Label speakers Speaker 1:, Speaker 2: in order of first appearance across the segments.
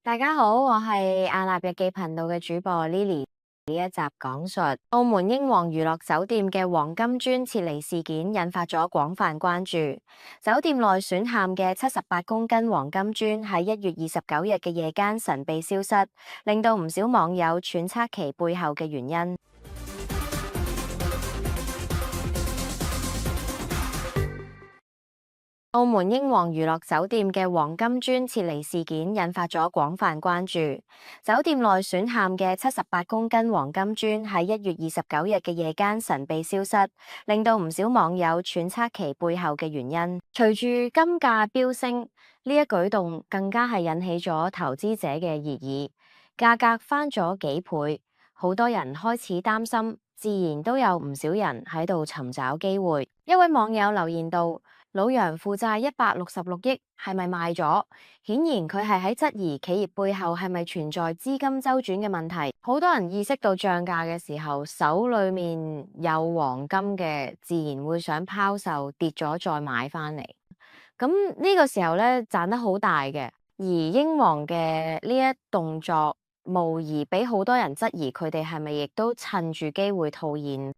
Speaker 1: 大家好，我係亞納日記頻道嘅主播 Lily。呢一集講述澳門英皇娛樂酒店嘅黃金磚撤離事件，引發咗廣泛關注。酒店內選嵌嘅78公斤黃金磚喺1月29日嘅夜間神秘消失，令到唔少網友揣測其背後嘅原因。澳門英皇娛樂酒店嘅黃金磚撤離事件引發咗廣泛關注。酒店內選嵌嘅78公斤黃金磚喺1月29日嘅夜間神秘消失，令到唔少網友揣測其背後嘅原因。隨住金價飆升，呢一舉動更加係引起咗投資者嘅熱議，價格翻咗幾倍，好多人開始擔心，自然都有唔少人喺度尋找機會。一位網友留言道：老楊負債166億，係咪賣咗？顯然佢係喺質疑企業背後係咪存在資金周轉嘅問題。好多人意識到漲價嘅時候，手裏面有黃金嘅，自然會想拋售，跌咗再買翻嚟。咁呢個時候咧，賺得好大嘅。而英皇嘅呢一動作，無疑俾好多人質疑佢哋係咪亦都趁住機會套現。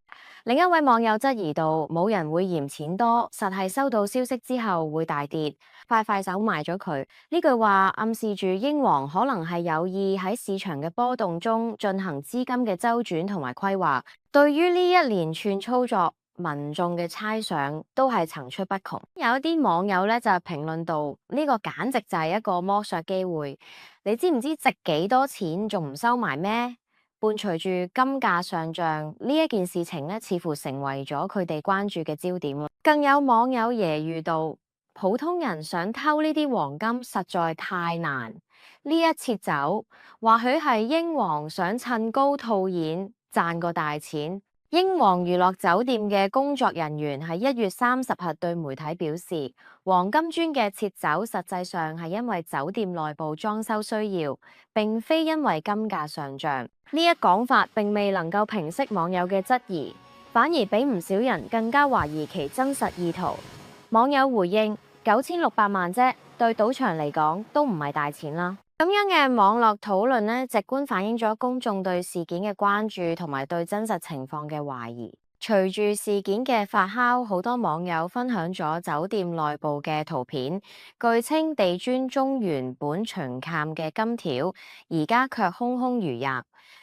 Speaker 1: 另一位網友質疑到：冇人會嫌錢多，實係收到消息之後會大跌，快手賣咗佢。呢句話暗示住英皇可能係有意喺市場嘅波動中進行資金嘅周轉同埋規劃。對於呢一連串操作，民眾嘅猜想都係層出不窮。有一啲網友咧就評論到：呢個簡直就係一個剝削機會，你知唔知值幾多錢仲唔收埋咩？伴隨住金價上漲，呢一件事情咧，似乎成為咗佢哋關注嘅焦點。更有網友揶揄到：普通人想偷呢啲黃金實在太難，呢一撤走，或許係英皇想趁高套現賺個大錢。英皇娛樂酒店嘅工作人員喺1月30日對媒體表示，黃金磚嘅撤走實際上係因為酒店內部裝修需要，並非因為金價上漲。呢一講法並未能夠平息網友嘅質疑，反而俾唔少人更加懷疑其真實意圖。網友回應：9600萬啫，對賭場嚟講都唔係大錢啦。咁樣嘅網絡討論呢，直觀反映咗公眾對事件嘅關注同埋對真實情況嘅懷疑。隨住事件嘅發酵，好多網友分享咗酒店內部嘅圖片，據稱地磚中原本巡嵌嘅金條，而家卻空空如也。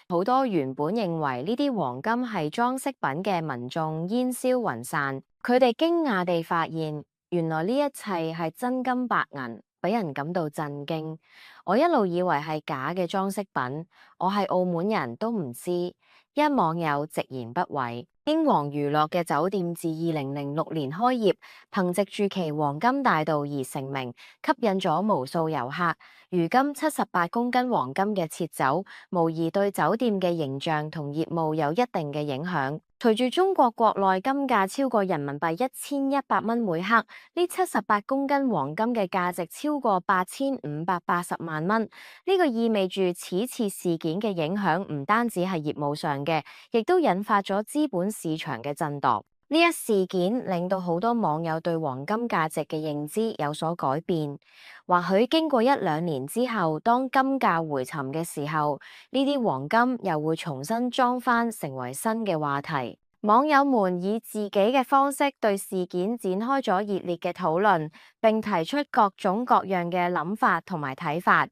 Speaker 1: 好多原本認為呢啲黃金係裝飾品嘅民眾煙消雲散，佢哋驚訝地發現，原來呢一切係真金白銀，俾人感到震驚。我一路以為係假嘅裝飾品，我係澳門人都唔知。一網友直言不諱。英皇娛樂嘅酒店自2006年開業，憑藉住其黃金大道而成名，吸引咗無數遊客。如今78公斤黃金嘅撤走，無疑對酒店嘅形象同業務有一定嘅影響。隨住中國國內金價超過人民幣1100蚊每克，呢78公斤黃金嘅價值超過8580萬蚊。呢個意味住此次事件嘅影響唔單止係業務上嘅，亦都引發咗資本市場嘅震盪。呢一事件令到好多網友對黃金價值嘅認知有所改變。或許經過1-2年之後，當金價回沉嘅時候，呢啲黃金又會重新裝翻成為新嘅話題。網友們以自己嘅方式對事件展開咗熱烈嘅討論，並提出各種各樣嘅諗法同埋睇法。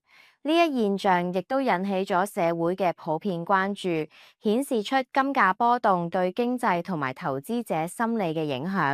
Speaker 1: 呢一現象亦都引起咗社會嘅普遍關注，顯示出金價波動對經濟同埋投資者心理嘅影響。